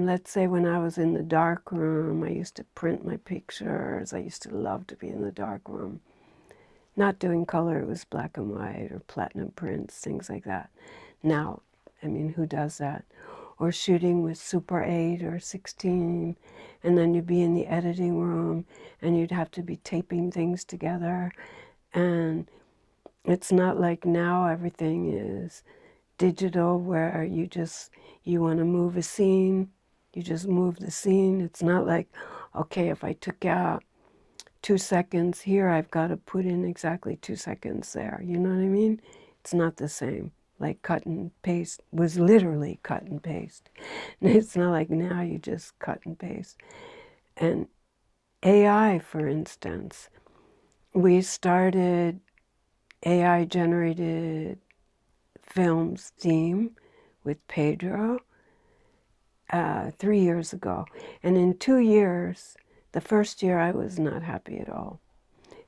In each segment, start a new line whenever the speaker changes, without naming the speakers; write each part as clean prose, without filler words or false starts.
let's say when I was in the dark room, I used to print my pictures. I used to love to be in the dark room. Not doing color, it was black and white or platinum prints, things like that. Now, I mean, who does that? Or shooting with Super 8 or 16, and then you'd be in the editing room and you'd have to be taping things together. And it's not like now everything is digital where you want to move a scene, you just move the scene. It's not like, okay, if I took out 2 seconds here, I've got to put in exactly 2 seconds there. You know what I mean? It's not the same. Like cut and paste was literally cut and paste. It's not like now you just cut and paste. And AI, for instance, we started AI generated films theme with Pedro 3 years ago. And in 2 years, the first year I was not happy at all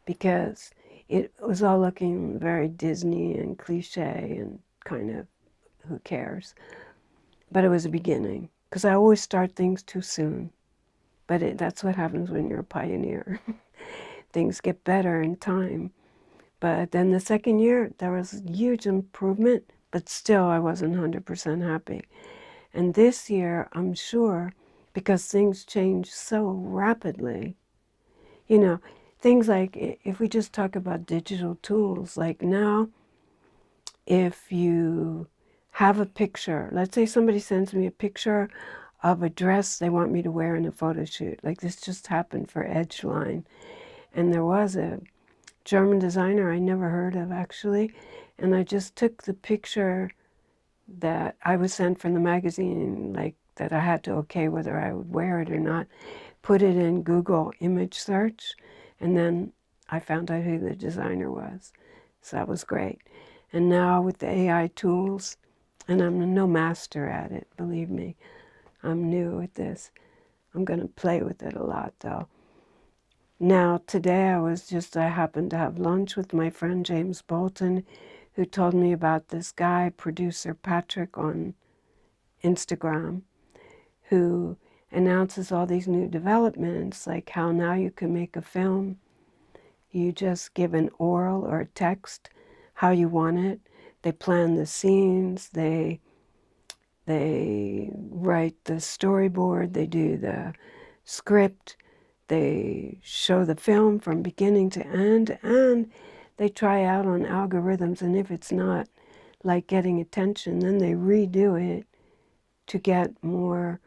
because it was all looking very Disney and cliche and kind of who cares. But it was a beginning because I always start things too soon. But that's what happens when you're a pioneer. Things get better in time. But then the second year, there was a huge improvement, but still I wasn't 100% happy. And this year, I'm sure, because things change so rapidly, you know, things like, if we just talk about digital tools, like now, if you have a picture, let's say somebody sends me a picture of a dress they want me to wear in a photo shoot, like this just happened for Edgeline, and there was a German designer I never heard of actually, and I just took the picture that I was sent from the magazine, like that I had to okay whether I would wear it or not, put it in Google image search, and then I found out who the designer was. So that was great. And now with the AI tools, and I'm no master at it, believe me, I'm new at this. I'm going to play with it a lot though. Now today I happened to have lunch with my friend James Bolton, who told me about this guy, producer Patrick on Instagram, who announces all these new developments, like how now you can make a film. You just give an oral or a text how you want it. They plan the scenes, they write the storyboard, they do the script, they show the film from beginning to end, and they try out on algorithms, and if it's not like getting attention, then they redo it to get more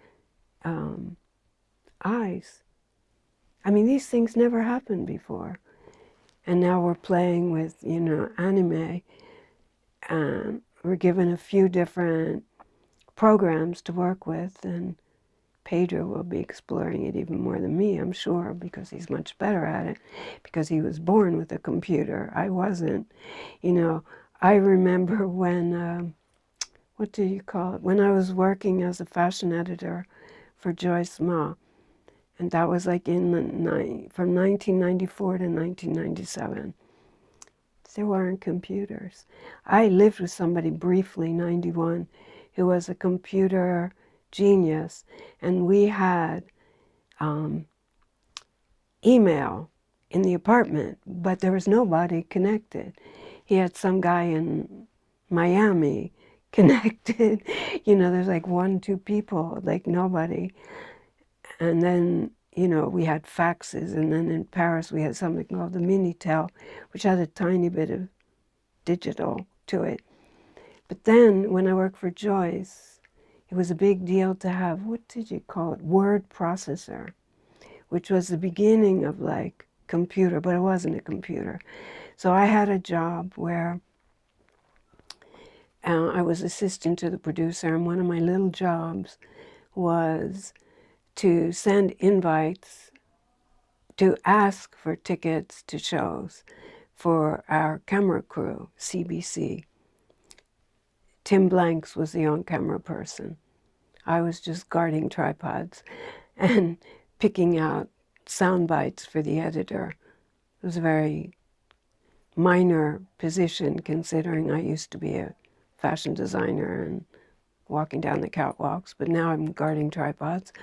eyes. I mean, these things never happened before. And now we're playing with, anime, and we're given a few different programs to work with, and Pedro will be exploring it even more than me, I'm sure, because he's much better at it, because he was born with a computer. I wasn't. I remember when, what do you call it? When I was working as a fashion editor for Joyce Ma, and that was like from 1994 to 1997. There weren't computers. I lived with somebody briefly, 91, who was a computer genius, and we had email in the apartment, but there was nobody connected. He had some guy in Miami connected. There's like 1, 2 people, like nobody. And then, we had faxes, and then in Paris we had something called the Minitel, which had a tiny bit of digital to it. But then when I worked for Joyce, it was a big deal to have, what did you call it, word processor, which was the beginning of like computer, but it wasn't a computer. So I had a job where I was assistant to the producer, and one of my little jobs was to send invites, to ask for tickets to shows for our camera crew, CBC. Tim Blanks was the on-camera person. I was just guarding tripods and picking out sound bites for the editor. It was a very minor position considering I used to be a fashion designer and walking down the catwalks, but now I'm guarding tripods.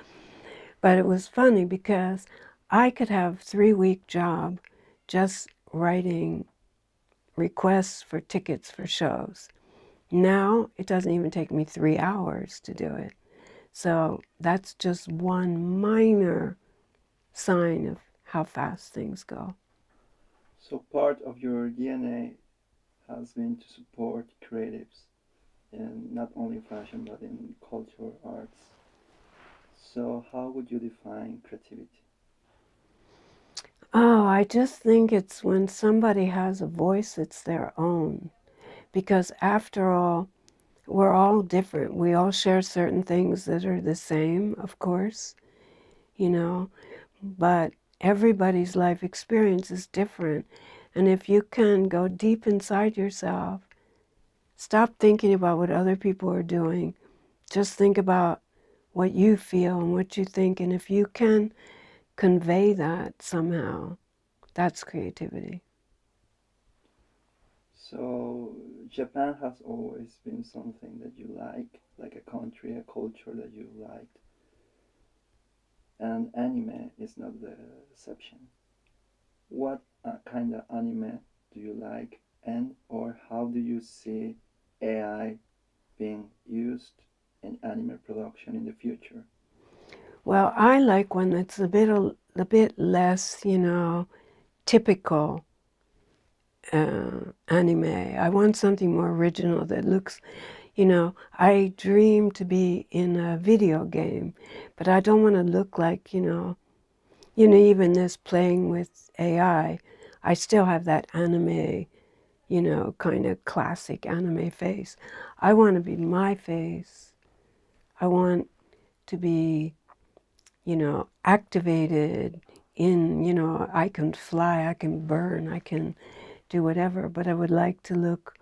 But it was funny because I could have 3-week job just writing requests for tickets for shows. Now it doesn't even take me 3 hours to do it. So that's just one minor sign of how fast things go.
So part of your DNA has been to support creatives in not only fashion but in culture, arts. So how would you define creativity?
Oh, I just think it's when somebody has a voice that's their own. Because after all, we're all different. We all share certain things that are the same, of course, you know, but everybody's life experience is different. And if you can go deep inside yourself, stop thinking about what other people are doing, just think about what you feel and what you think. And if you can convey that somehow, that's creativity.
So Japan has always been something that you like a country, a culture that you liked, and anime is not the exception. What kind of anime do you like, and or how do you see AI being used in anime production in the future?
Well, I like one that's a bit less, typical anime. I want something more original that looks, I dream to be in a video game, but I don't want to look like, even this playing with AI, I still have that anime, kind of classic anime face. I want to be my face. I want to be, activated in, I can fly, I can burn, I can do whatever, but I would like to look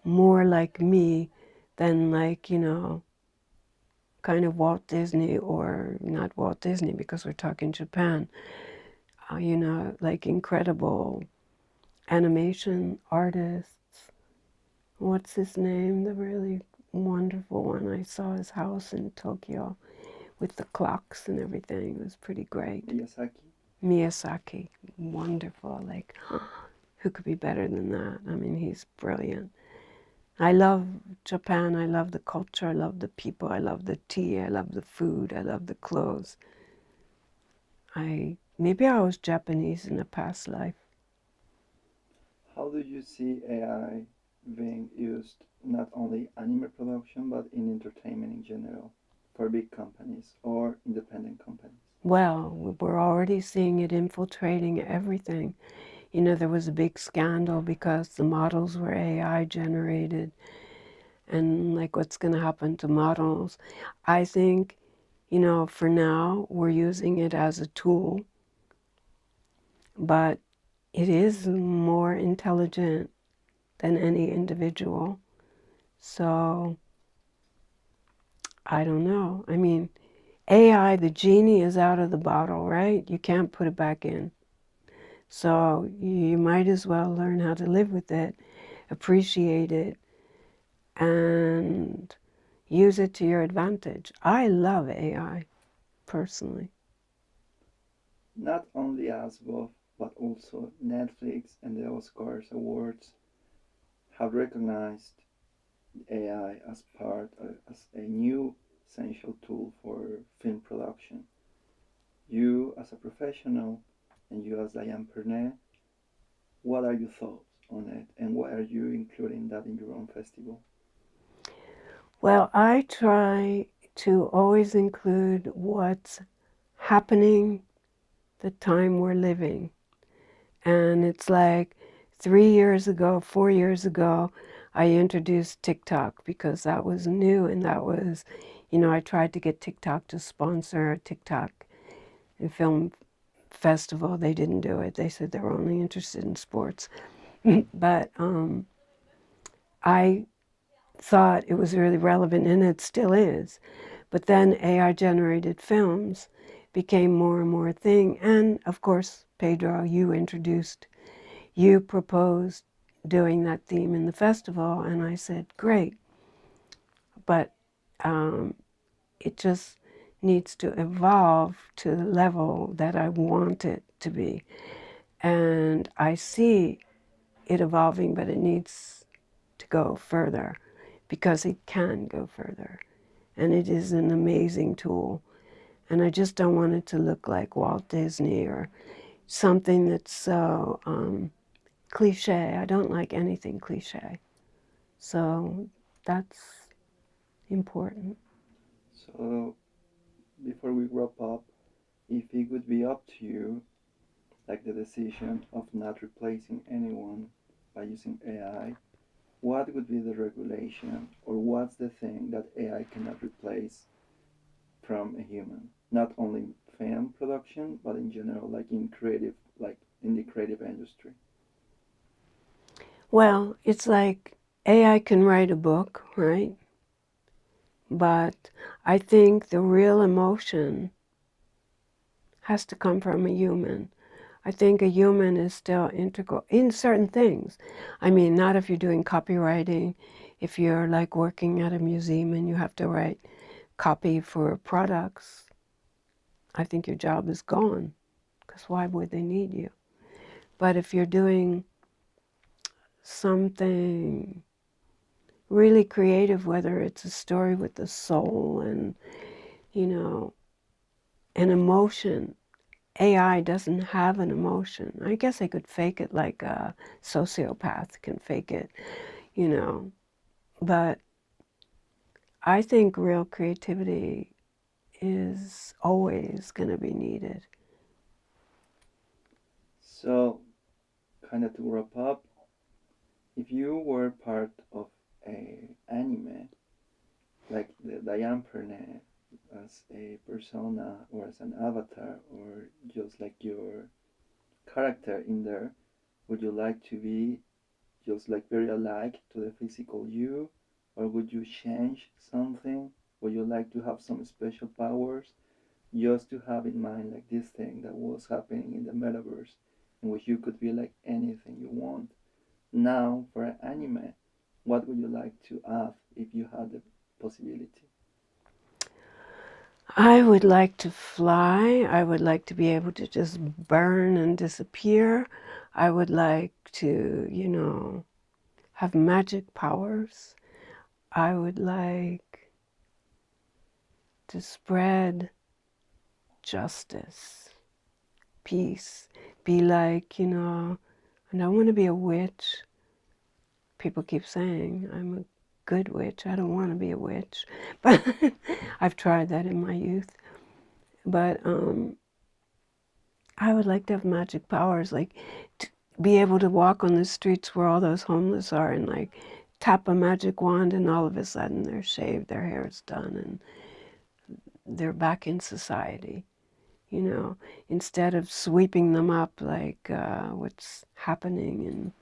more like me than like, kind of Walt Disney, or not Walt Disney because we're talking Japan, like incredible animation artists. What's his name? The really wonderful one. I saw his house in Tokyo with the clocks and everything. It was pretty great.
Miyazaki.
Miyazaki, wonderful. Like, who could be better than that? I mean, he's brilliant. I love Japan. I love the culture. I love the people. I love the tea. I love the food. I love the clothes. Maybe I was Japanese in a past life.
How do you see AI being used not only anime production but in entertainment in general for big companies or independent companies?
Well, we're already seeing it infiltrating everything. There was a big scandal because the models were AI generated, and like what's going to happen to models. I think, for now, we're using it as a tool, but it is more intelligent than any individual. So, I don't know. I mean, AI, the genie is out of the bottle, right? You can't put it back in. So you might as well learn how to live with it, appreciate it, and use it to your advantage. I love AI, personally.
Not only ASVOFF but also Netflix and the Oscars awards have recognized AI as as a new essential tool for film production. You as a professional and you as Diane Pernay, what are your thoughts on it and why are you including that in your own festival?
Well, I try to always include what's happening the time we're living. And it's like 3 years ago, 4 years ago, I introduced TikTok because that was new, and that was, I tried to get TikTok to sponsor a TikTok film festival. They didn't do it. They said they were only interested in sports. But I thought it was really relevant, and it still is. But then AI generated films became more and more a thing. And of course, Pedro, you proposed doing that theme in the festival, and I said, great. But Um, it just needs to evolve to the level that I want it to be. And I see it evolving, but it needs to go further because it can go further. And it is an amazing tool. And I just don't want it to look like Walt Disney or something that's so cliche. I don't like anything cliche. So that's important.
So before we wrap up, if it would be up to you, like the decision of not replacing anyone by using AI, what would be the regulation or what's the thing that AI cannot replace from a human? Not only film production, but in general, like in creative, like in the creative industry.
Well, it's like AI can write a book, right? But I think the real emotion has to come from a human. I think a human is still integral in certain things. I mean, not if you're doing copywriting, if you're like working at a museum and you have to write copy for products, I think your job is gone, because why would they need you? But if you're doing something really creative, whether it's a story with the soul and, you know, an emotion, AI doesn't have an emotion. I guess I could fake it like a sociopath can fake it, you know. But I think real creativity is always going to be needed.
So, kind of to wrap up, if you were part of a anime, like the Diane Pernay as a persona or as an avatar or just like your character in there, would you like to be just like very alike to the physical you, or would you change something? Would you like to have some special powers just to have in mind like this thing that was happening in the metaverse in which you could be like anything you want? Now, for an anime, what would you like to add if you had the possibility?
I would like to fly. I would like to be able to just burn and disappear. I would like to, have magic powers. I would like to spread justice, peace, be like, I don't want to be a witch. People keep saying I'm a good witch. I don't want to be a witch, but I've tried that in my youth. But I would like to have magic powers, like to be able to walk on the streets where all those homeless are and like tap a magic wand and all of a sudden they're shaved, their hair is done, and they're back in society. Instead of sweeping them up like what's happening in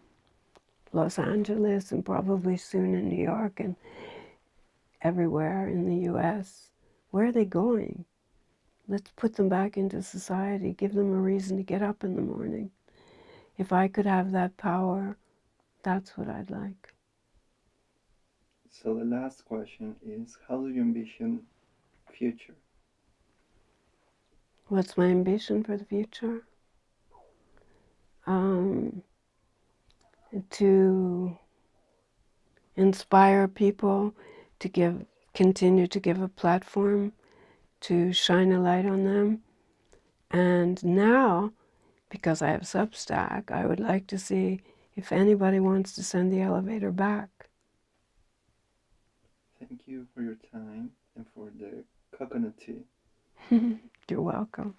Los Angeles and probably soon in New York and everywhere in the US. Where are they going? Let's put them back into society, give them a reason to get up in the morning. If I could have that power, that's what I'd like.
So the last question is, how do you envision future?
What's my ambition for the future? Um, to inspire people to continue to give a platform, to shine a light on them. And now, because I have Substack, I would like to see if anybody wants to send the elevator back.
Thank you for your time and for the coconut tea.
You're welcome.